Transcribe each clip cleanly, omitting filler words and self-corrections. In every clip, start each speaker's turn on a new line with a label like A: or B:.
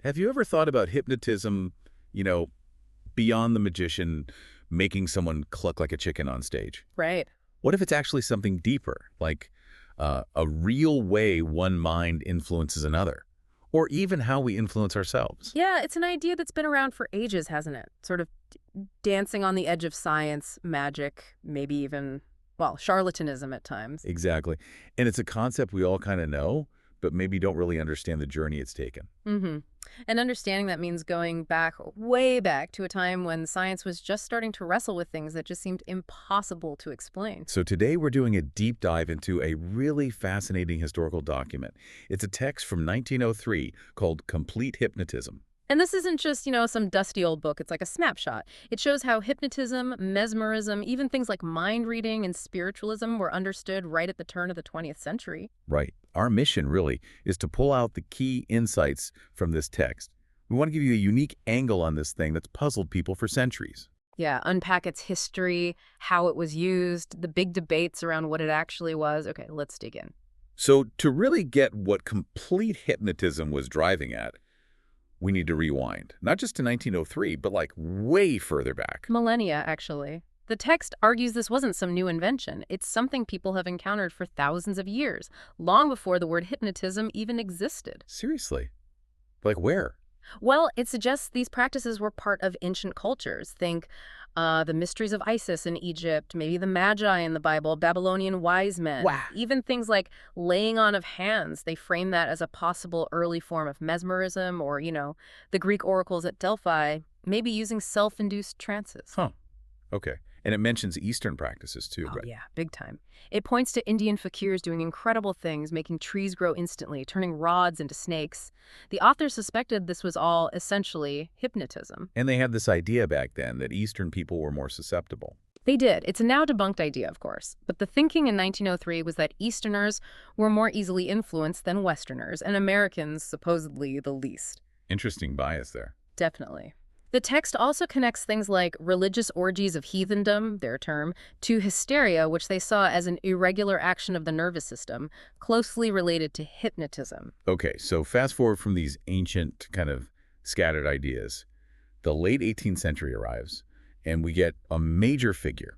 A: Have you ever thought about hypnotism, you know, beyond the magician making someone cluck like a chicken on stage?
B: Right.
A: What if it's actually something deeper, like a real way one mind influences another, or even how we influence ourselves?
B: Yeah, it's an idea that's been around for ages, hasn't it? Sort of dancing on the edge of science, magic, maybe even, well, charlatanism at times.
A: Exactly. And it's a concept we all kind of know, but maybe don't really understand the journey it's taken.
B: Mm-hmm. And understanding that means going back, way back, to a time when science was just starting to wrestle with things that just seemed impossible to explain.
A: So today we're doing a deep dive into a really fascinating historical document. It's a text from 1903 called Complete Hypnotism.
B: And this isn't just, some dusty old book. It's like a snapshot. It shows how hypnotism, mesmerism, even things like mind reading and spiritualism were understood right at the turn of the 20th century.
A: Right. Our mission, really, is to pull out the key insights from this text. We want to give you a unique angle on this thing that's puzzled people for centuries.
B: Yeah, unpack its history, how it was used, the big debates around what it actually was. Okay, let's dig in.
A: So to really get what complete hypnotism was driving at, we need to rewind, not just to 1903, but like way further back.
B: Millennia, actually. The text argues this wasn't some new invention. It's something people have encountered for thousands of years, long before the word hypnotism even existed.
A: Seriously? Like where?
B: Well, it suggests these practices were part of ancient cultures. Think the mysteries of Isis in Egypt, maybe the Magi in the Bible, Babylonian wise men.
A: Wow.
B: Even things like laying on of hands, they frame that as a possible early form of mesmerism, or, the Greek oracles at Delphi, maybe using self-induced trances.
A: Huh. Okay. And it mentions Eastern practices too,
B: Oh,
A: right?
B: yeah, big time. It points to Indian fakirs doing incredible things, making trees grow instantly, turning rods into snakes. The author suspected this was all essentially hypnotism.
A: And they had this idea back then that Eastern people were more susceptible.
B: They did. It's a now debunked idea, of course. But the thinking in 1903 was that Easterners were more easily influenced than Westerners, and Americans supposedly the least.
A: Interesting bias there.
B: Definitely. The text also connects things like religious orgies of heathendom, their term, to hysteria, which they saw as an irregular action of the nervous system, closely related to hypnotism.
A: Okay, so fast forward from these ancient kind of scattered ideas. The late 18th century arrives, and we get a major figure,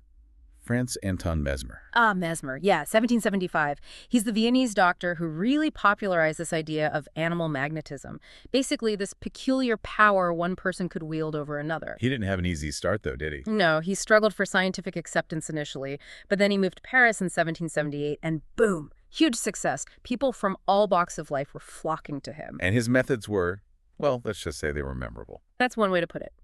A: Franz Anton Mesmer.
B: Ah, Mesmer. Yeah, 1775. He's the Viennese doctor who really popularized this idea of animal magnetism. Basically, this peculiar power one person could wield over another.
A: He didn't have an easy start, though, did he?
B: No, he struggled for scientific acceptance initially, but then he moved to Paris in 1778, and boom, huge success. People from all walks of life were flocking to him.
A: And his methods were, well, let's just say they were memorable.
B: That's one way to put it.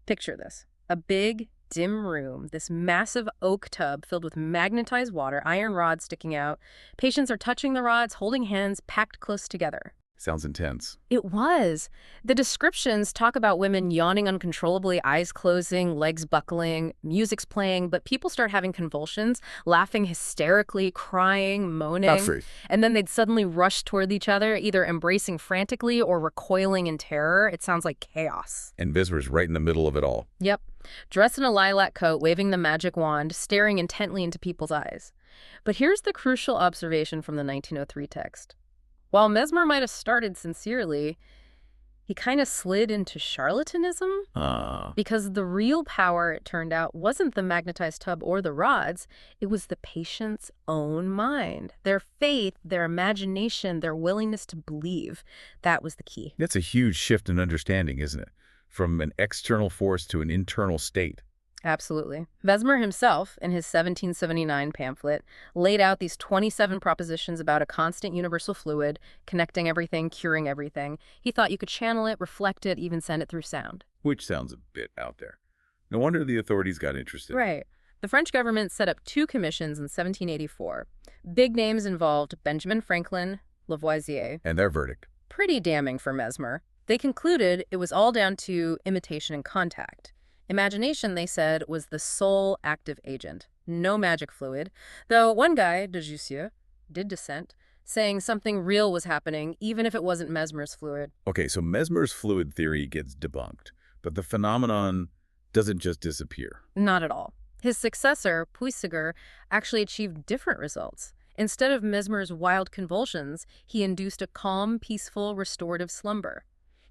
B: Picture this. A big, dim room, this massive oak tub filled with magnetized water, iron rods sticking out. Patients are touching the rods, holding hands, packed close together.
A: Sounds intense.
B: It was. The descriptions talk about women yawning uncontrollably, eyes closing, legs buckling, music's playing, but people start having convulsions, laughing hysterically, crying, moaning.
A: Not free.
B: And then they'd suddenly rush toward each other, either embracing frantically or recoiling in terror. It sounds like chaos.
A: And Mesmer's right in the middle of it all.
B: Yep. Dressed in a lilac coat, waving the magic wand, staring intently into people's eyes. But here's the crucial observation from the 1903 text. While Mesmer might have started sincerely, he kind of slid into charlatanism. Because the real power, it turned out, wasn't the magnetized tub or the rods. It was the patient's own mind. Their faith, their imagination, their willingness to believe. That was the key.
A: That's a huge shift in understanding, isn't it? From an external force to an internal state.
B: Absolutely. Mesmer himself, in his 1779 pamphlet, laid out these 27 propositions about a constant universal fluid, connecting everything, curing everything. He thought you could channel it, reflect it, even send it through sound.
A: Which sounds a bit out there. No wonder the authorities got interested.
B: Right. The French government set up 2 commissions in 1784. Big names involved: Benjamin Franklin, Lavoisier.
A: And their verdict?
B: Pretty damning for Mesmer. They concluded it was all down to imitation and contact. Imagination, they said, was the sole active agent. No magic fluid. Though one guy, de Jussieu, did dissent, saying something real was happening, even if it wasn't Mesmer's fluid.
A: Okay, so Mesmer's fluid theory gets debunked, but the phenomenon doesn't just disappear.
B: Not at all. His successor, Puisiger, actually achieved different results. Instead of Mesmer's wild convulsions, he induced a calm, peaceful, restorative slumber.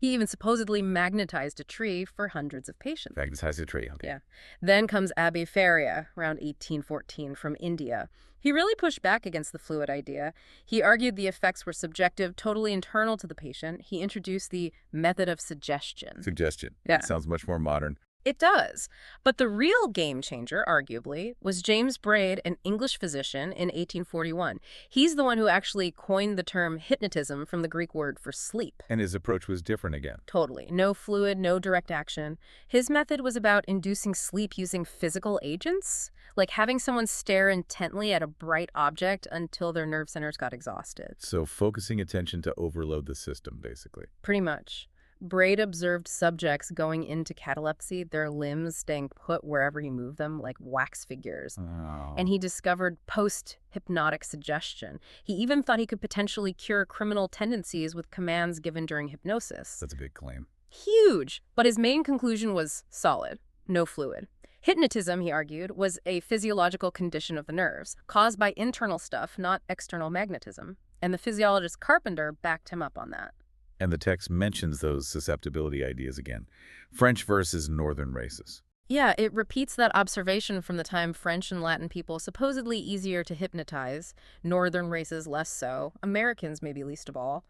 B: He even supposedly magnetized a tree for hundreds of patients.
A: Magnetized a tree, okay.
B: Yeah. Then comes Abbe Faria, around 1814, from India. He really pushed back against the fluid idea. He argued the effects were subjective, totally internal to the patient. He introduced the method of suggestion.
A: Suggestion.
B: Yeah.
A: It sounds much more modern.
B: It does. But the real game changer, arguably, was James Braid, an English physician, in 1841. He's the one who actually coined the term hypnotism from the Greek word for sleep.
A: And his approach was different again.
B: Totally. No fluid, no direct action. His method was about inducing sleep using physical agents, like having someone stare intently at a bright object until their nerve centers got exhausted.
A: So focusing attention to overload the system, basically.
B: Pretty much. Braid observed subjects going into catalepsy, their limbs staying put wherever he moved them, like wax figures.
A: Oh.
B: And he discovered post-hypnotic suggestion. He even thought he could potentially cure criminal tendencies with commands given during hypnosis.
A: That's a big claim.
B: Huge! But his main conclusion was solid. No fluid. Hypnotism, he argued, was a physiological condition of the nerves, caused by internal stuff, not external magnetism. And the physiologist Carpenter backed him up on that.
A: And the text mentions those susceptibility ideas again. French versus northern races.
B: Yeah, it repeats that observation from the time French and Latin people supposedly easier to hypnotize, northern races less so, Americans maybe least of all,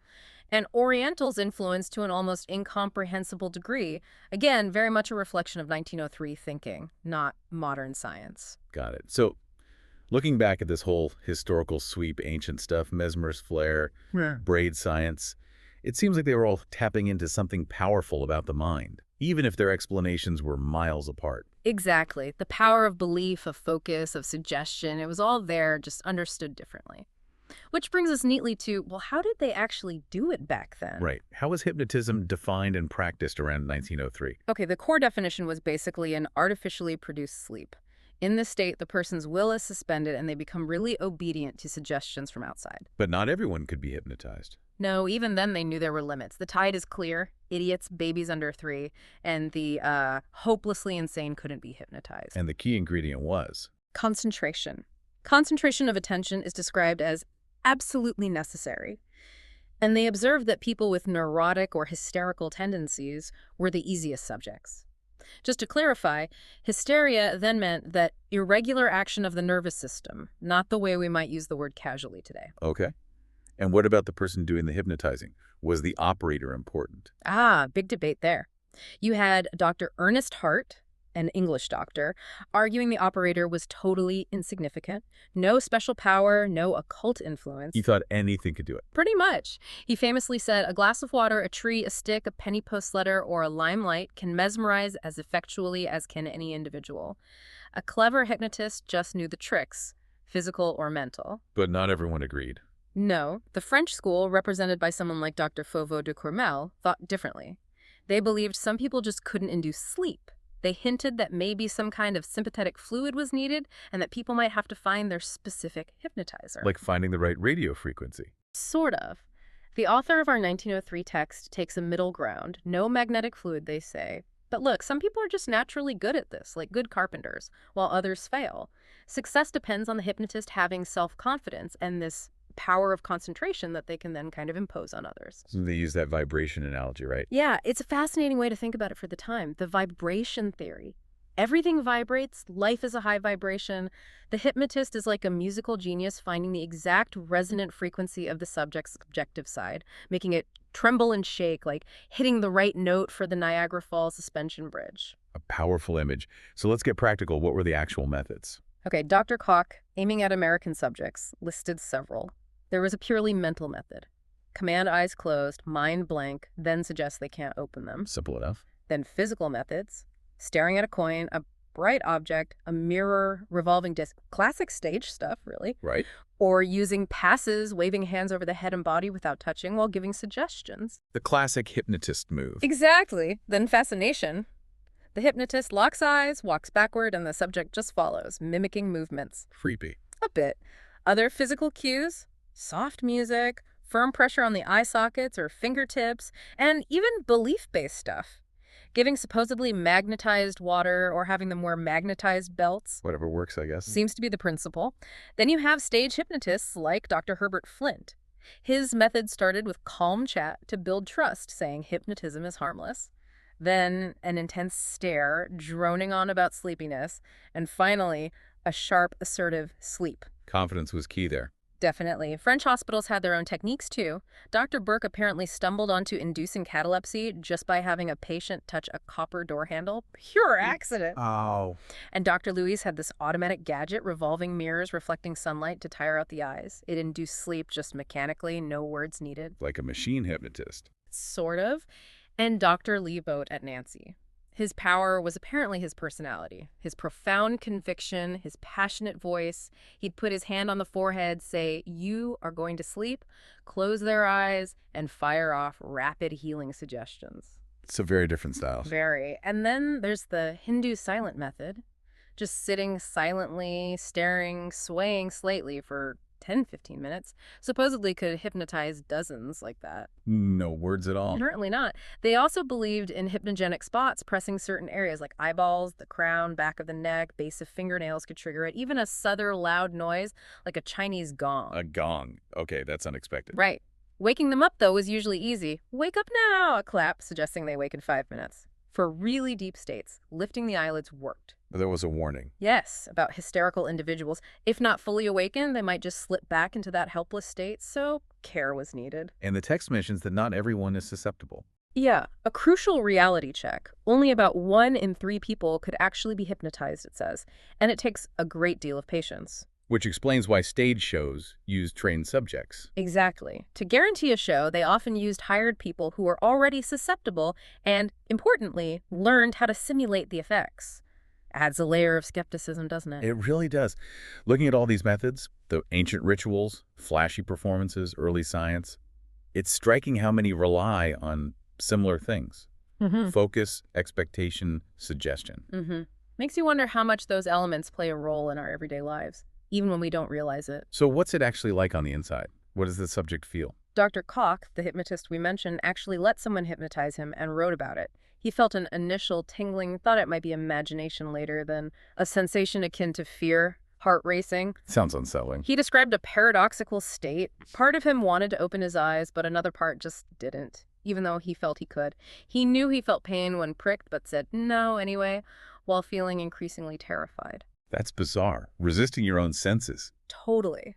B: and Orientals influenced to an almost incomprehensible degree. Again, very much a reflection of 1903 thinking, not modern science.
A: Got it. So looking back at this whole historical sweep, ancient stuff, Mesmer's flare, Braid science, it seems like they were all tapping into something powerful about the mind, even if their explanations were miles apart.
B: Exactly. The power of belief, of focus, of suggestion, it was all there, just understood differently. Which brings us neatly to, well, how did they actually do it back then?
A: Right. How was hypnotism defined and practiced around 1903?
B: Okay, the core definition was basically an artificially produced sleep. In this state, the person's will is suspended and they become really obedient to suggestions from outside.
A: But not everyone could be hypnotized.
B: No, even then they knew there were limits. The tide is clear. Idiots, babies under 3, and the hopelessly insane couldn't be hypnotized.
A: And the key ingredient was?
B: Concentration. Concentration of attention is described as absolutely necessary. And they observed that people with neurotic or hysterical tendencies were the easiest subjects. Just to clarify, hysteria then meant that irregular action of the nervous system, not the way we might use the word casually today.
A: Okay. And what about the person doing the hypnotizing? Was the operator important?
B: Ah, big debate there. You had Dr. Ernest Hart, an English doctor, arguing the operator was totally insignificant. No special power, no occult influence.
A: He thought anything could do it.
B: Pretty much. He famously said, a glass of water, a tree, a stick, a penny post letter, or a limelight can mesmerize as effectually as can any individual. A clever hypnotist just knew the tricks, physical or mental.
A: But not everyone agreed.
B: No, the French school, represented by someone like Dr. Fauveau de Courmelles, thought differently. They believed some people just couldn't induce sleep. They hinted that maybe some kind of sympathetic fluid was needed and that people might have to find their specific hypnotizer.
A: Like finding the right radio frequency.
B: Sort of. The author of our 1903 text takes a middle ground. No magnetic fluid, they say. But look, some people are just naturally good at this, like good carpenters, while others fail. Success depends on the hypnotist having self-confidence and this power of concentration that they can then kind of impose on others.
A: So they use that vibration analogy, right?
B: Yeah, it's a fascinating way to think about it for the time. The vibration theory. Everything vibrates. Life is a high vibration. The hypnotist is like a musical genius finding the exact resonant frequency of the subject's subjective side, making it tremble and shake, like hitting the right note for the Niagara Falls suspension bridge.
A: A powerful image. So let's get practical. What were the actual methods?
B: Okay, Dr. Koch, aiming at American subjects, listed several. There was a purely mental method. Command eyes closed, mind blank, then suggest they can't open them.
A: Simple enough.
B: Then physical methods. Staring at a coin, a bright object, a mirror, revolving disc. Classic stage stuff, really.
A: Right.
B: Or using passes, waving hands over the head and body without touching while giving suggestions.
A: The classic hypnotist move.
B: Exactly. Then fascination. The hypnotist locks eyes, walks backward, and the subject just follows, mimicking movements.
A: Creepy.
B: A bit. Other physical cues. Soft music, firm pressure on the eye sockets or fingertips, and even belief-based stuff. Giving supposedly magnetized water or having them wear magnetized belts.
A: Whatever works, I guess.
B: Seems to be the principle. Then you have stage hypnotists like Dr. Herbert Flint. His method started with calm chat to build trust, saying hypnotism is harmless. Then an intense stare, droning on about sleepiness, and finally, a sharp, assertive sleep.
A: Confidence was key there.
B: Definitely. French hospitals had their own techniques, too. Dr. Burke apparently stumbled onto inducing catalepsy just by having a patient touch a copper door handle. Pure accident.
A: Oh.
B: And Dr. Louise had this automatic gadget, revolving mirrors reflecting sunlight to tire out the eyes. It induced sleep just mechanically, no words needed.
A: Like a machine hypnotist.
B: Sort of. And Dr. Lee Boat at Nancy. His power was apparently his personality, his profound conviction, his passionate voice. He'd put his hand on the forehead, say, "You are going to sleep," close their eyes, and fire off rapid healing suggestions.
A: It's a very different style.
B: Very. And then there's the Hindu silent method. Just sitting silently, staring, swaying slightly for 10-15 minutes, supposedly could hypnotize dozens like that.
A: No words at all.
B: Certainly not. They also believed in hypnogenic spots, pressing certain areas like eyeballs, the crown, back of the neck, base of fingernails could trigger it. Even a southern loud noise like a Chinese gong.
A: A gong. Okay, that's unexpected.
B: Right. Waking them up, though, was usually easy. "Wake up now!" A clap, suggesting they wake in 5 minutes. For really deep states, lifting the eyelids worked.
A: But there was a warning.
B: Yes, about hysterical individuals. If not fully awakened, they might just slip back into that helpless state, so care was needed.
A: And the text mentions that not everyone is susceptible.
B: Yeah, a crucial reality check. Only about 1 in 3 people could actually be hypnotized, it says, and it takes a great deal of patience.
A: Which explains why stage shows use trained subjects.
B: Exactly. To guarantee a show, they often used hired people who were already susceptible and, importantly, learned how to simulate the effects. Adds a layer of skepticism, doesn't it?
A: It really does. Looking at all these methods, the ancient rituals, flashy performances, early science, it's striking how many rely on similar things. Focus, expectation, suggestion.
B: Makes you wonder how much those elements play a role in our everyday lives, even when we don't realize it.
A: So what's it actually like on the inside? What does the subject feel?
B: Dr. Koch, the hypnotist we mentioned, actually let someone hypnotize him and wrote about it. He felt an initial tingling, thought it might be imagination later, then a sensation akin to fear, heart racing.
A: Sounds unsettling.
B: He described a paradoxical state. Part of him wanted to open his eyes, but another part just didn't, even though he felt he could. He knew he felt pain when pricked, but said no anyway, while feeling increasingly terrified.
A: That's bizarre. Resisting your own senses.
B: Totally.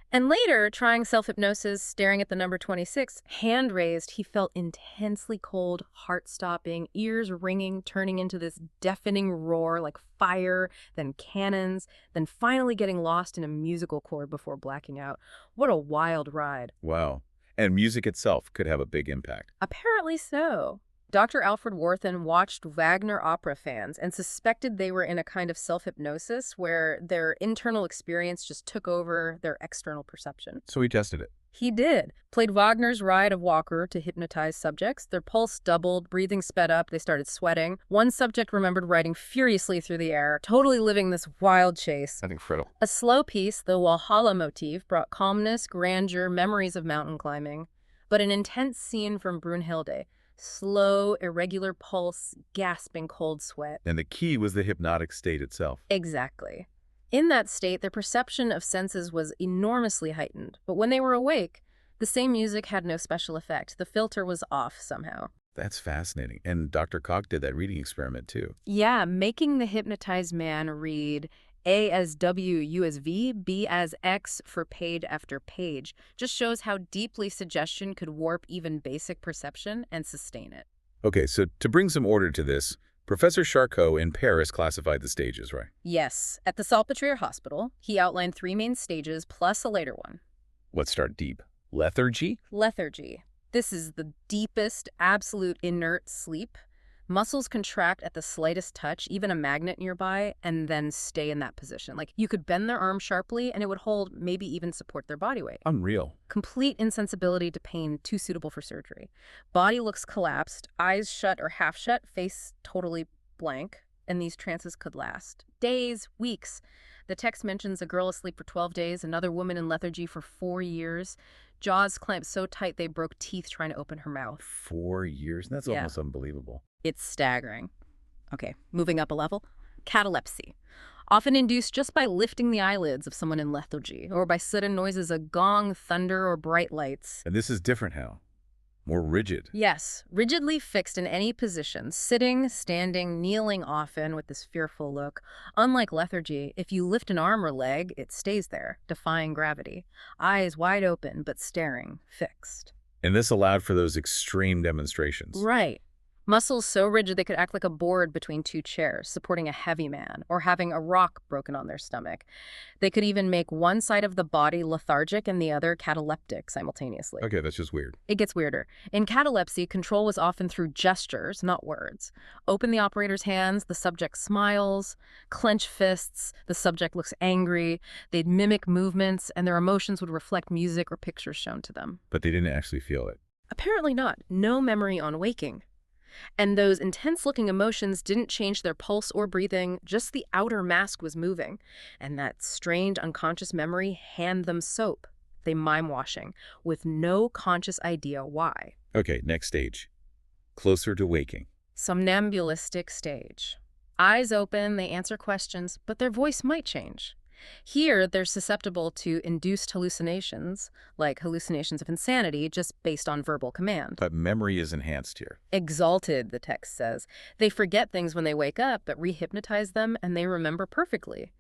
B: And later, trying self-hypnosis, staring at the number 26, hand raised, he felt intensely cold, heart-stopping, ears ringing, turning into this deafening roar like fire, then cannons, then finally getting lost in a musical chord before blacking out. What a wild ride.
A: Wow. And music itself could have a big impact.
B: Apparently so. Dr. Alfred Warthen watched Wagner opera fans and suspected they were in a kind of self-hypnosis where their internal experience just took over their external perception.
A: So he tested it.
B: He did. Played Wagner's Ride of Walker to hypnotize subjects. Their pulse doubled, breathing sped up, they started sweating. One subject remembered riding furiously through the air, totally living this wild chase.
A: I think Friddle.
B: A slow piece, the Walhalla motif, brought calmness, grandeur, memories of mountain climbing. But an intense scene from Brunhilde. Slow, irregular pulse, gasping cold sweat.
A: And the key was the hypnotic state itself.
B: Exactly. In that state, their perception of senses was enormously heightened. But when they were awake, the same music had no special effect. The filter was off somehow.
A: That's fascinating. And Dr. Koch did that reading experiment too.
B: Yeah, making the hypnotized man read A as W, U as V, B as X for page after page just shows how deeply suggestion could warp even basic perception and sustain it.
A: Okay, so to bring some order to this, Professor Charcot in Paris classified the stages, right?
B: Yes. At the Salpêtrière Hospital, he outlined 3 main stages plus a later one.
A: Let's start deep. Lethargy?
B: Lethargy. This is the deepest, absolute inert sleep. Muscles contract at the slightest touch, even a magnet nearby, and then stay in that position. Like you could bend their arm sharply and it would hold, maybe even support their body weight.
A: Unreal.
B: Complete insensibility to pain, too suitable for surgery. Body looks collapsed, eyes shut or half shut, face totally blank, and these trances could last days, weeks. The text mentions a girl asleep for 12 days, another woman in lethargy for 4 years. Jaws clamped so tight they broke teeth trying to open her mouth.
A: 4 years? That's almost unbelievable.
B: It's staggering. Okay, moving up a level. Catalepsy. often induced just by lifting the eyelids of someone in lethargy, or by sudden noises of gong, thunder, or bright lights.
A: And this is different how? More rigid.
B: Yes, rigidly fixed in any position, sitting, standing, kneeling often with this fearful look. Unlike lethargy, if you lift an arm or leg, it stays there, defying gravity. Eyes wide open, but staring, fixed.
A: And this allowed for those extreme demonstrations.
B: Right. Muscles so rigid they could act like a board between two chairs, supporting a heavy man, or having a rock broken on their stomach. They could even make one side of the body lethargic and the other cataleptic simultaneously.
A: Okay, that's just weird.
B: It gets weirder. In catalepsy, control was often through gestures, not words. Open the operator's hands, the subject smiles. Clench fists, the subject looks angry. They'd mimic movements, and their emotions would reflect music or pictures shown to them.
A: But they didn't actually feel it.
B: Apparently not. No memory on waking. And those intense-looking emotions didn't change their pulse or breathing, just the outer mask was moving. And that strange unconscious memory hand them soap. They mime-washing, with no conscious idea why.
A: Okay, next stage. Closer to waking.
B: Somnambulistic stage. Eyes open, they answer questions, but their voice might change. Here, they're susceptible to induced hallucinations, like hallucinations of insanity, just based on verbal command.
A: But memory is enhanced here.
B: Exalted, the text says. They forget things when they wake up, but rehypnotize them and they remember perfectly.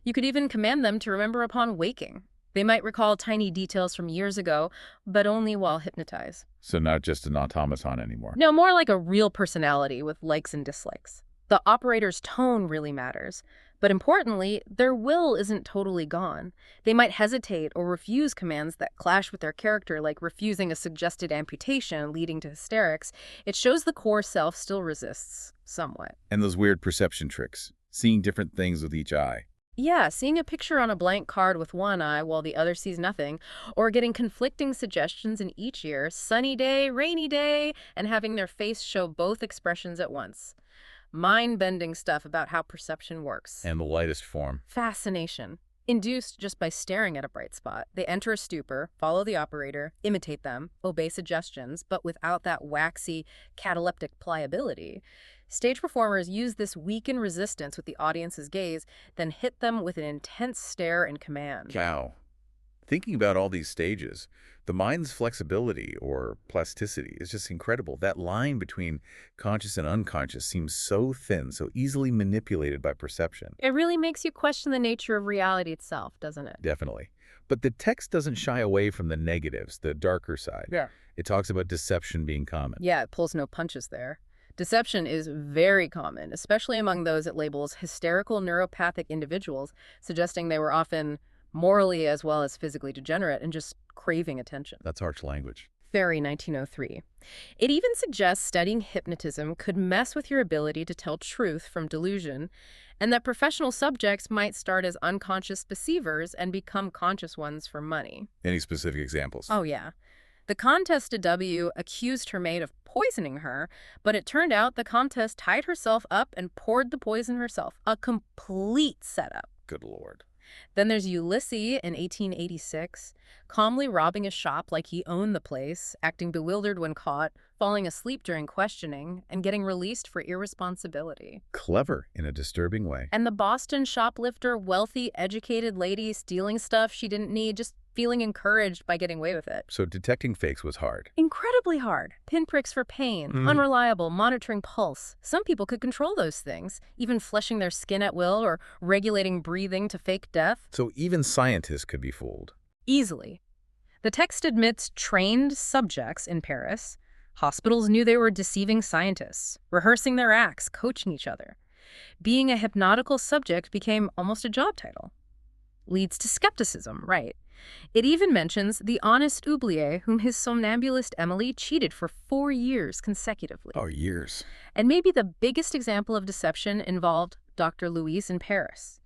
B: You could even command them to remember upon waking. They might recall tiny details from years ago, but only while hypnotized.
A: So not just an automaton anymore.
B: No, more like a real personality with likes and dislikes. The operator's tone really matters. But importantly, their will isn't totally gone. They might hesitate or refuse commands that clash with their character, like refusing a suggested amputation leading to hysterics. It shows the core self still resists, somewhat.
A: And those weird perception tricks. Seeing different things with each eye.
B: Yeah, seeing a picture on a blank card with one eye while the other sees nothing, or getting conflicting suggestions in each ear, sunny day, rainy day, and having their face show both expressions at once. Mind-bending stuff about how perception works.
A: And the lightest form.
B: Fascination. Induced just by staring at a bright spot. They enter a stupor, follow the operator, imitate them, obey suggestions, but without that waxy, cataleptic pliability. Stage performers use this weakened resistance with the audience's gaze, then hit them with an intense stare and command.
A: Wow. Thinking about all these stages, the mind's flexibility or plasticity is just incredible. That line between conscious and unconscious seems so thin, so easily manipulated by perception.
B: It really makes you question the nature of reality itself, doesn't it?
A: Definitely. But the text doesn't shy away from the negatives, the darker side.
B: Yeah.
A: It talks about deception being common.
B: Yeah, it pulls no punches there. Deception is very common, especially among those it labels hysterical neuropathic individuals, suggesting they were often morally as well as physically degenerate and just craving attention.
A: That's harsh language.
B: Very 1903. It even suggests studying hypnotism could mess with your ability to tell truth from delusion, and that professional subjects might start as unconscious deceivers and become conscious ones for money.
A: Any specific examples?
B: Oh, yeah. The contested W accused her maid of poisoning her, but it turned out the Comtesse tied herself up and poured the poison herself. A complete setup.
A: Good Lord.
B: Then there's Ulysses in 1886, calmly robbing a shop like he owned the place, acting bewildered when caught, falling asleep during questioning, and getting released for irresponsibility.
A: Clever in a disturbing way.
B: And the Boston shoplifter, wealthy, educated lady stealing stuff she didn't need, just feeling encouraged by getting away with it.
A: So detecting fakes was hard.
B: Incredibly hard. Pinpricks for pain, unreliable, monitoring pulse. Some people could control those things, even fleshing their skin at will or regulating breathing to fake death.
A: So even scientists could be fooled.
B: Easily. The text admits trained subjects in Paris. Hospitals knew they were deceiving scientists, rehearsing their acts, coaching each other. Being a hypnotical subject became almost a job title. Leads to skepticism, right? It even mentions the honest oublier whom his somnambulist Emily cheated for 4 years consecutively.
A: Oh, years.
B: And maybe the biggest example of deception involved Dr. Louis in Paris.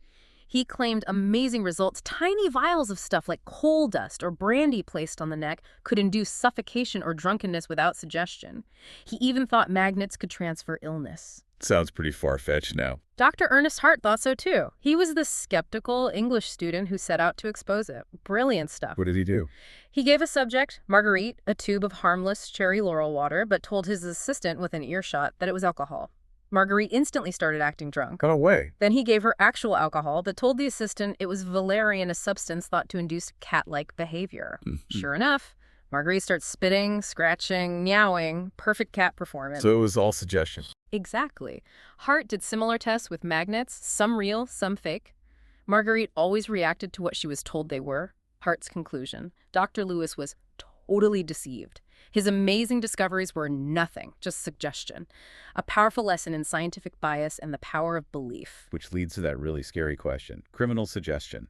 B: He claimed amazing results. Tiny vials of stuff like coal dust or brandy placed on the neck could induce suffocation or drunkenness without suggestion. He even thought magnets could transfer illness.
A: Sounds pretty far-fetched now.
B: Dr. Ernest Hart thought so too. He was the skeptical English student who set out to expose it. Brilliant stuff.
A: What did he do?
B: He gave a subject, Marguerite, a tube of harmless cherry laurel water, but told his assistant with an earshot that it was alcohol. Marguerite instantly started acting drunk.
A: No way.
B: Then he gave her actual alcohol, but told the assistant it was valerian, a substance thought to induce cat-like behavior. Sure enough, Marguerite starts spitting, scratching, meowing. Perfect cat performance.
A: So it was all suggestion.
B: Exactly. Hart did similar tests with magnets, some real, some fake. Marguerite always reacted to what she was told they were. Hart's conclusion: Dr. Lewis was totally deceived. His amazing discoveries were nothing, just suggestion. A powerful lesson in scientific bias and the power of belief.
A: Which leads to that really scary question. Criminal suggestion.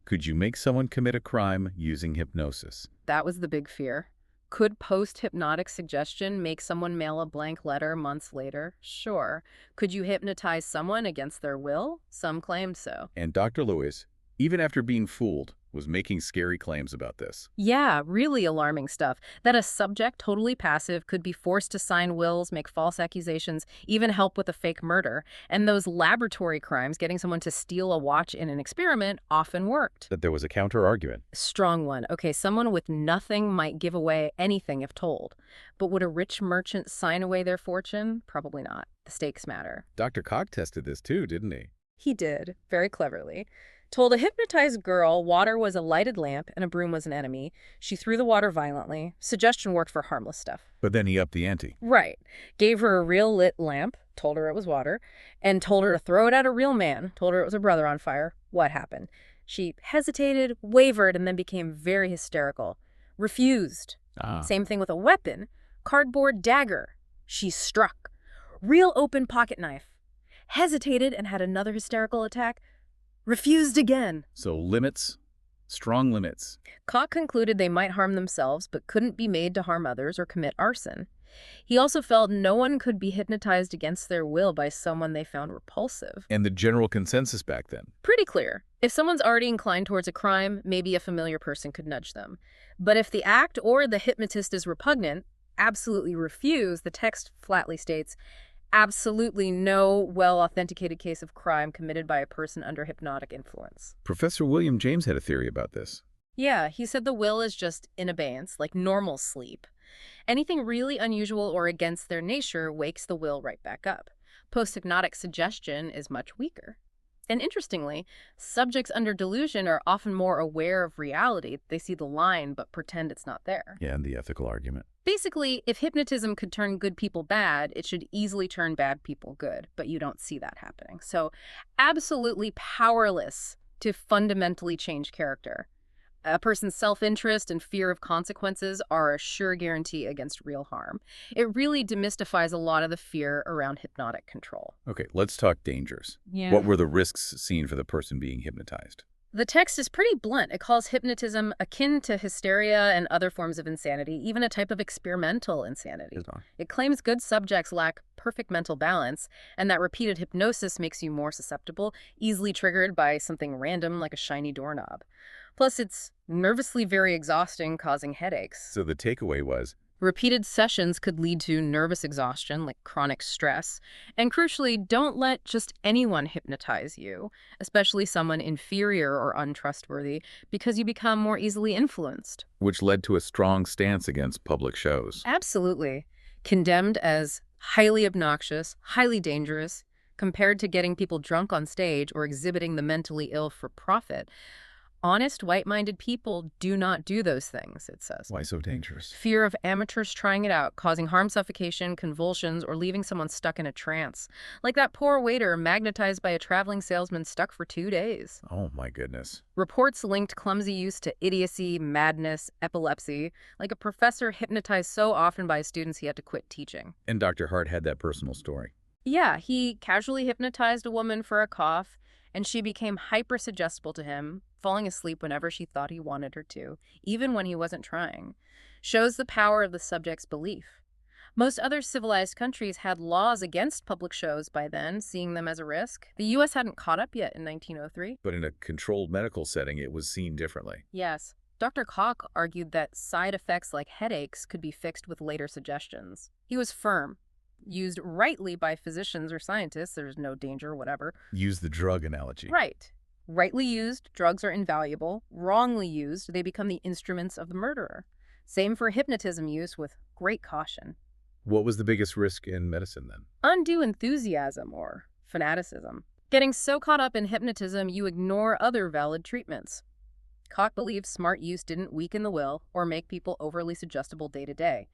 A: Could you make someone commit a crime using hypnosis?
B: That was the big fear. Could post-hypnotic suggestion make someone mail a blank letter months later? Sure. Could you hypnotize someone against their will? Some claimed so.
A: And Dr. Lewis, even after being fooled, was making scary claims about this.
B: Yeah, really alarming stuff. That a subject, totally passive, could be forced to sign wills, make false accusations, even help with a fake murder. And those laboratory crimes, getting someone to steal a watch in an experiment, often worked.
A: That there was a counter-argument.
B: Strong one. Okay, someone with nothing might give away anything if told. But would a rich merchant sign away their fortune? Probably not. The stakes matter.
A: Dr. Koch tested this too, didn't he?
B: He did, very cleverly. Told a hypnotized girl water was a lighted lamp and a broom was an enemy. She threw the water violently. Suggestion worked for harmless stuff.
A: But then he upped the ante.
B: Right. Gave her a real lit lamp, told her it was water, and told her to throw it at a real man, told her it was her brother on fire. What happened? She hesitated, wavered, and then became very hysterical. Refused. Same thing with a weapon. Cardboard dagger. She struck. Real open pocket knife. Hesitated and had another hysterical attack. Refused again.
A: So limits, strong limits.
B: Koch concluded they might harm themselves, but couldn't be made to harm others or commit arson. He also felt no one could be hypnotized against their will by someone they found repulsive.
A: And the general consensus back then?
B: Pretty clear. If someone's already inclined towards a crime, maybe a familiar person could nudge them. But if the act or the hypnotist is repugnant, absolutely refuse, the text flatly states, absolutely no well-authenticated case of crime committed by a person under hypnotic influence.
A: Professor William James had a theory about this.
B: Yeah, he said the will is just in abeyance, like normal sleep. Anything really unusual or against their nature wakes the will right back up. Post-hypnotic suggestion is much weaker. And interestingly, subjects under delusion are often more aware of reality. They see the line but pretend it's not there.
A: Yeah, and the ethical argument.
B: Basically, if hypnotism could turn good people bad, it should easily turn bad people good, but you don't see that happening. So, absolutely powerless to fundamentally change character. A person's self-interest and fear of consequences are a sure guarantee against real harm. It really demystifies a lot of the fear around hypnotic control.
A: Okay, let's talk dangers.
B: Yeah.
A: What were the risks seen for the person being hypnotized?
B: The text is pretty blunt. It calls hypnotism akin to hysteria and other forms of insanity, even a type of experimental insanity. It claims good subjects lack perfect mental balance, and that repeated hypnosis makes you more susceptible, easily triggered by something random like a shiny doorknob. Plus, it's nervously very exhausting, causing headaches.
A: So the takeaway was,
B: repeated sessions could lead to nervous exhaustion, like chronic stress. And crucially, don't let just anyone hypnotize you, especially someone inferior or untrustworthy, because you become more easily influenced.
A: which led to a strong stance against public shows.
B: Absolutely. Condemned as highly obnoxious, highly dangerous, compared to getting people drunk on stage or exhibiting the mentally ill for profit. Honest, white-minded people do not do those things, it says.
A: Why so dangerous?
B: Fear of amateurs trying it out, causing harm, suffocation, convulsions, or leaving someone stuck in a trance. Like that poor waiter magnetized by a traveling salesman stuck for 2 days.
A: Oh my goodness.
B: Reports linked clumsy use to idiocy, madness, epilepsy. Like a professor hypnotized so often by his students he had to quit teaching.
A: And Dr. Hart had that personal story.
B: Yeah, he casually hypnotized a woman for a cough, and she became hyper-suggestible to him, falling asleep whenever she thought he wanted her to, even when he wasn't trying. Shows the power of the subject's belief. Most other civilized countries had laws against public shows by then, seeing them as a risk. The U.S. hadn't caught up yet in 1903.
A: But in a controlled medical setting, it was seen differently.
B: Yes. Dr. Koch argued that side effects like headaches could be fixed with later suggestions. He was firm. Used rightly by physicians or scientists, there's no danger, whatever.
A: Use the drug analogy.
B: Right. Rightly used, drugs are invaluable. Wrongly used, they become the instruments of the murderer. Same for hypnotism use with great caution.
A: What was the biggest risk in medicine then?
B: Undue enthusiasm or fanaticism. Getting so caught up in hypnotism you ignore other valid treatments. Koch believed smart use didn't weaken the will or make people overly suggestible day to day.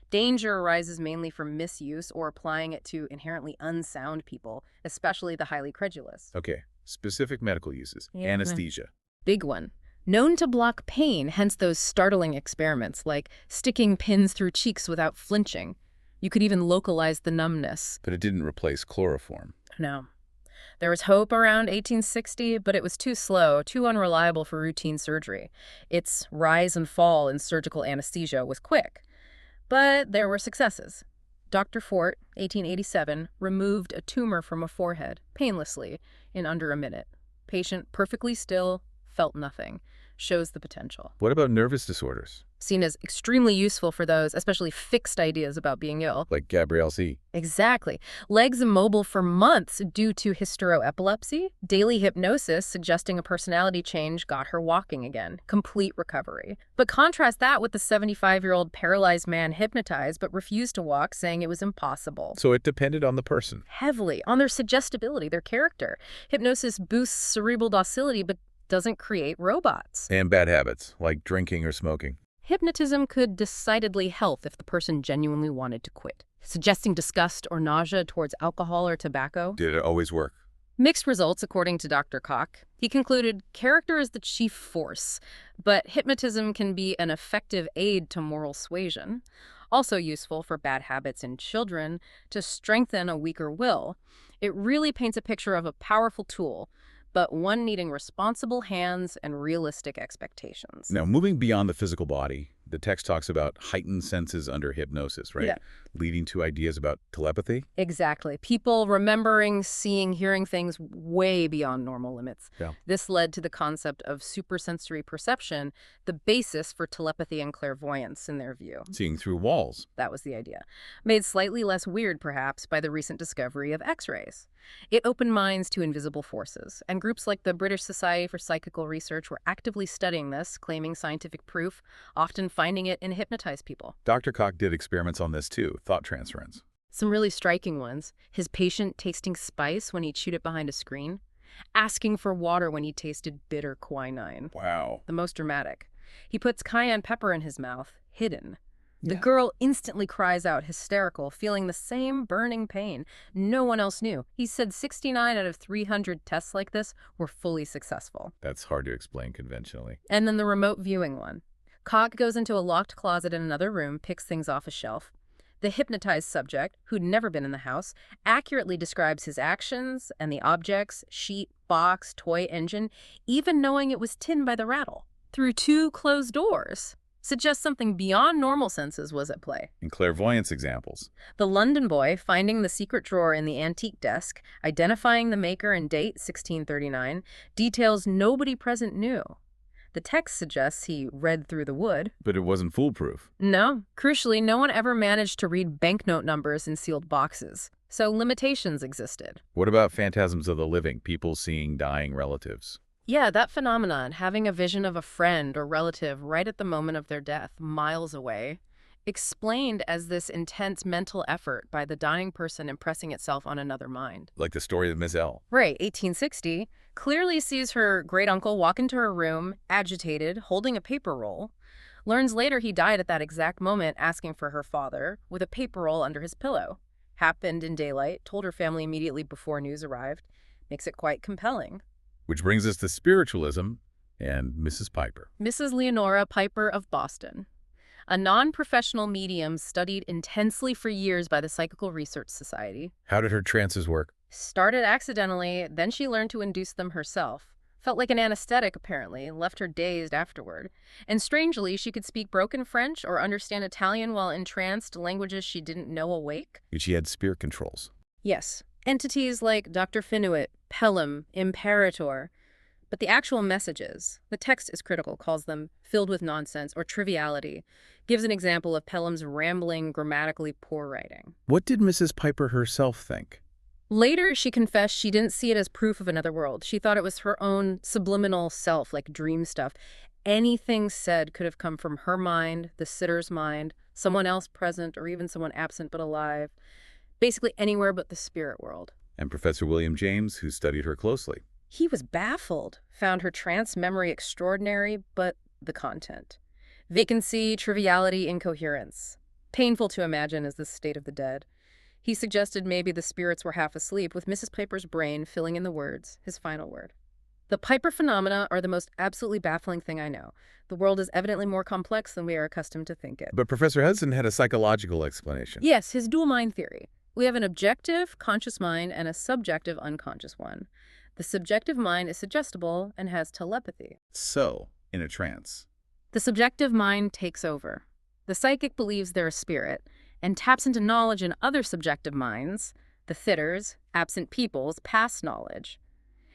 B: Danger arises mainly from misuse or applying it to inherently unsound people, especially the highly credulous.
A: Okay, specific medical uses. Yeah. Anesthesia.
B: Big one. Known to block pain, hence those startling experiments like sticking pins through cheeks without flinching. You could even localize the numbness.
A: But it didn't replace chloroform.
B: No. There was hope around 1860, but it was too slow, too unreliable for routine surgery. Its rise and fall in surgical anesthesia was quick. But there were successes. Dr. Fort, 1887, removed a tumor from a forehead, painlessly, in under a minute. Patient perfectly still, felt nothing. Shows the potential.
A: What about nervous disorders?
B: Seen as extremely useful for those, especially fixed ideas about being ill.
A: Like Gabrielle C.
B: Exactly. Legs immobile for months due to hysteroepilepsy. Daily hypnosis suggesting a personality change got her walking again. Complete recovery. But contrast that with the 75-year-old paralyzed man hypnotized but refused to walk, saying it was impossible.
A: So it depended on the person.
B: Heavily. On their suggestibility, their character. Hypnosis boosts cerebral docility but doesn't create robots.
A: And bad habits, like drinking or smoking.
B: Hypnotism could decidedly help if the person genuinely wanted to quit, suggesting disgust or nausea towards alcohol or tobacco.
A: Did it always work?
B: Mixed results, according to Dr. Koch. He concluded character is the chief force, but hypnotism can be an effective aid to moral suasion. Also useful for bad habits in children to strengthen a weaker will. It really paints a picture of a powerful tool, but one needing responsible hands and realistic expectations.
A: Now, moving beyond the physical body, the text talks about heightened senses under hypnosis, right?
B: Yeah.
A: Leading to ideas about telepathy?
B: Exactly. People remembering, seeing, hearing things way beyond normal limits.
A: Yeah.
B: This led to the concept of supersensory perception, the basis for telepathy and clairvoyance in their view.
A: Seeing through walls.
B: That was the idea. Made slightly less weird, perhaps, by the recent discovery of X-rays. It opened minds to invisible forces, and groups like the British Society for Psychical Research were actively studying this, claiming scientific proof, often finding it in hypnotized people.
A: Dr. Koch did experiments on this too, thought transference.
B: Some really striking ones. His patient tasting spice when he chewed it behind a screen. Asking for water when he tasted bitter quinine.
A: Wow.
B: The most dramatic. He puts cayenne pepper in his mouth, hidden. The
A: Yeah.
B: girl instantly cries out, hysterical, feeling the same burning pain. No one else knew. He said 69 out of 300 tests like this were fully successful.
A: That's hard to explain conventionally.
B: And then the remote viewing one. Koch goes into a locked closet in another room, picks things off a shelf. The hypnotized subject, who'd never been in the house, accurately describes his actions and the objects, sheet, box, toy, engine, even knowing it was tin by the rattle. Through 2 closed doors. Suggests something beyond normal senses was at play.
A: In clairvoyance examples.
B: The London boy finding the secret drawer in the antique desk, identifying the maker and date, 1639, details nobody present knew. The text suggests he read through the wood.
A: But it wasn't foolproof.
B: No. Crucially, no one ever managed to read banknote numbers in sealed boxes. So limitations existed.
A: What about phantasms of the living, people seeing dying relatives?
B: Yeah, that phenomenon, having a vision of a friend or relative right at the moment of their death, miles away, explained as this intense mental effort by the dying person impressing itself on another mind.
A: Like the story of Miss L.
B: Right, 1860, clearly sees her great-uncle walk into her room, agitated, holding a paper roll. Learns later he died at that exact moment asking for her father, with a paper roll under his pillow. Happened in daylight, told her family immediately before news arrived. Makes it quite compelling.
A: Which brings us to spiritualism and Mrs. Piper.
B: Mrs. Leonora Piper of Boston. A non-professional medium studied intensely for years by the Psychical Research Society.
A: How did her trances work?
B: Started accidentally, then she learned to induce them herself. Felt like an anesthetic, apparently, left her dazed afterward. And strangely, she could speak broken French or understand Italian while entranced, languages she didn't know awake.
A: And she had spirit controls.
B: Yes. Entities like Dr. Finuit, Pelham, Imperator. But the actual messages, the text is critical, calls them filled with nonsense or triviality, gives an example of Pelham's rambling, grammatically poor writing.
A: What did Mrs. Piper herself think?
B: Later, she confessed she didn't see it as proof of another world. She thought it was her own subliminal self, like dream stuff. Anything said could have come from her mind, the sitter's mind, someone else present, or even someone absent but alive. Basically anywhere but the spirit world.
A: And Professor William James, who studied her closely.
B: He was baffled, found her trance memory extraordinary, but the content. Vacancy, triviality, incoherence. Painful to imagine as the state of the dead. He suggested maybe the spirits were half asleep, with Mrs. Piper's brain filling in the words, his final word. The Piper phenomena are the most absolutely baffling thing I know. The world is evidently more complex than we are accustomed to think it.
A: But Professor Hudson had a psychological explanation.
B: Yes, his dual mind theory. We have an objective, conscious mind and a subjective, unconscious one. The subjective mind is suggestible and has telepathy.
A: So, in a trance.
B: The subjective mind takes over. The psychic believes they're a spirit and taps into knowledge in other subjective minds, the thitters, absent people's past knowledge.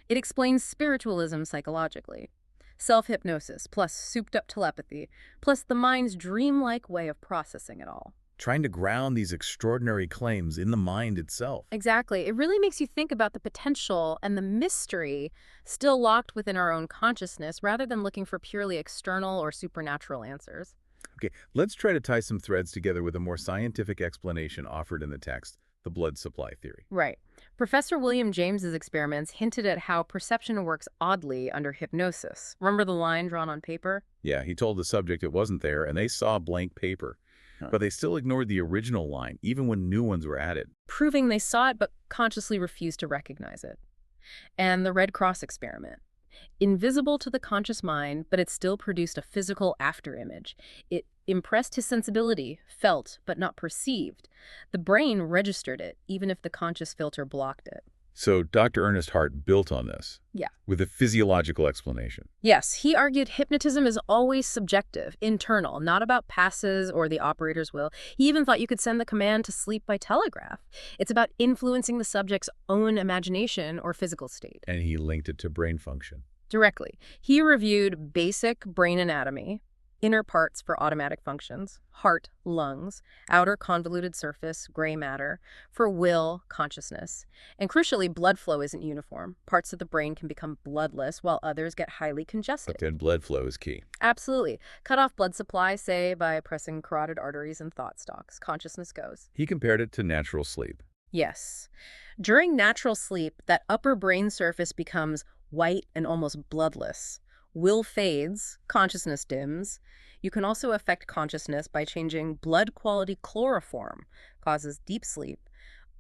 B: It explains spiritualism psychologically. Self-hypnosis plus souped-up telepathy plus the mind's dreamlike way of processing it all.
A: Trying to ground these extraordinary claims in the mind itself.
B: Exactly. It really makes you think about the potential and the mystery still locked within our own consciousness rather than looking for purely external or supernatural answers.
A: Okay, let's try to tie some threads together with a more scientific explanation offered in the text, the blood supply theory.
B: Right. Professor William James's experiments hinted at how perception works oddly under hypnosis. Remember the line drawn on paper?
A: Yeah, he told the subject it wasn't there, and they saw blank paper. But they still ignored the original line, even when new ones were added.
B: Proving they saw it but consciously refused to recognize it. And the Red Cross experiment. Invisible to the conscious mind, but it still produced a physical afterimage. It impressed his sensibility, felt but not perceived. The brain registered it, even if the conscious filter blocked it.
A: So Dr. Ernest Hart built on this.
B: Yeah.
A: With a physiological explanation.
B: Yes, he argued hypnotism is always subjective, internal, not about passes or the operator's will. He even thought you could send the command to sleep by telegraph. It's about influencing the subject's own imagination or physical state.
A: And he linked it to brain function.
B: Directly. He reviewed basic brain anatomy, inner parts for automatic functions, heart, lungs, outer convoluted surface, gray matter, for will, consciousness. And crucially, blood flow isn't uniform. Parts of the brain can become bloodless while others get highly congested.
A: But then blood flow is key.
B: Absolutely. Cut off blood supply, say, by pressing carotid arteries and thought stalks. Consciousness goes.
A: He compared it to natural sleep.
B: Yes. During natural sleep, that upper brain surface becomes white and almost bloodless. Will fades, consciousness dims. You can also affect consciousness by changing blood quality chloroform, causes deep sleep.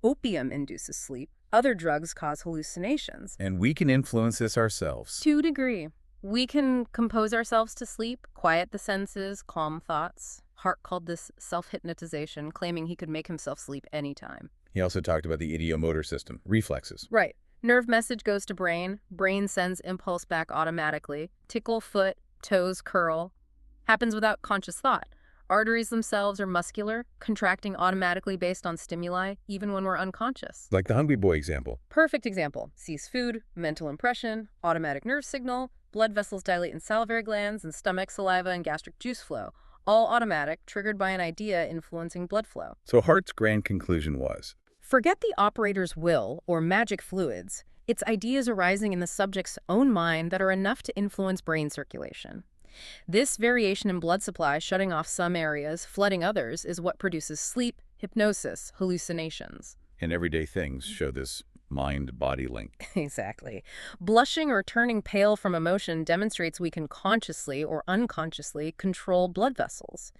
B: Opium induces sleep. Other drugs cause hallucinations.
A: And we can influence this ourselves.
B: To a degree. We can compose ourselves to sleep, quiet the senses, calm thoughts. Hart called this self-hypnotization, claiming he could make himself sleep anytime.
A: He also talked about the ideomotor system, reflexes.
B: Right. Nerve message goes to brain. Brain sends impulse back automatically. Tickle foot, toes curl. Happens without conscious thought. Arteries themselves are muscular, contracting automatically based on stimuli, even when we're unconscious.
A: Like the Hungry Boy example.
B: Perfect example. Sees food, mental impression, automatic nerve signal, blood vessels dilate in salivary glands, and stomach, saliva, and gastric juice flow. All automatic, triggered by an idea influencing blood flow.
A: So Hart's grand conclusion was,
B: forget the operator's will or magic fluids. It's ideas arising in the subject's own mind that are enough to influence brain circulation. This variation in blood supply, shutting off some areas, flooding others, is what produces sleep, hypnosis, hallucinations.
A: and everyday things show this mind-body link.
B: Exactly. Blushing or turning pale from emotion demonstrates we can consciously or unconsciously control blood vessels.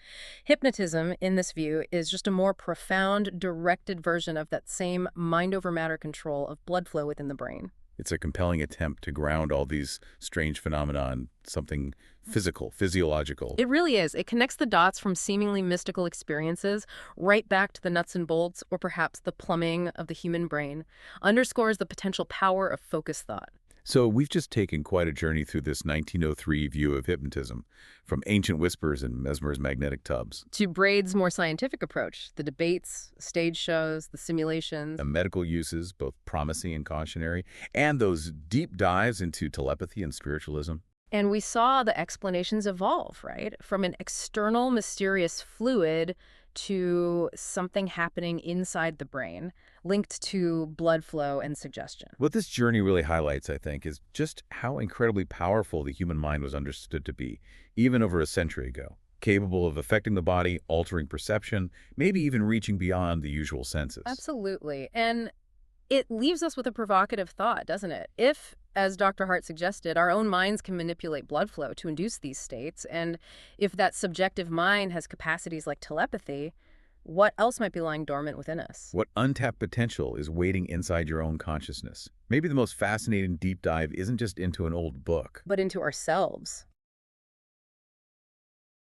B: Hypnotism, in this view, is just a more profound, directed version of that same mind-over-matter control of blood flow within the brain.
A: It's a compelling attempt to ground all these strange phenomena in something physical, physiological.
B: It really is. It connects the dots from seemingly mystical experiences right back to the nuts and bolts, or perhaps the plumbing of the human brain, underscores the potential power of focused thought.
A: So we've just taken quite a journey through this 1903 view of hypnotism, from ancient whispers and Mesmer's magnetic tubs,
B: To Braid's more scientific approach, the debates, stage shows, the simulations.
A: the medical uses, both promising and cautionary, and those deep dives into telepathy and spiritualism.
B: And we saw the explanations evolve, right? From an external mysterious fluid to something happening inside the brain, linked to blood flow and suggestion.
A: What this journey really highlights, I think, is just how incredibly powerful the human mind was understood to be, even over a century ago. capable of affecting the body, altering perception, maybe even reaching beyond the usual senses.
B: Absolutely. And it leaves us with a provocative thought, doesn't it? If, as Dr. Hart suggested, our own minds can manipulate blood flow to induce these states, and if that subjective mind has capacities like telepathy, what else might be lying dormant within us?
A: What untapped potential is waiting inside your own consciousness? Maybe the most fascinating deep dive isn't just into an old book.
B: But into ourselves.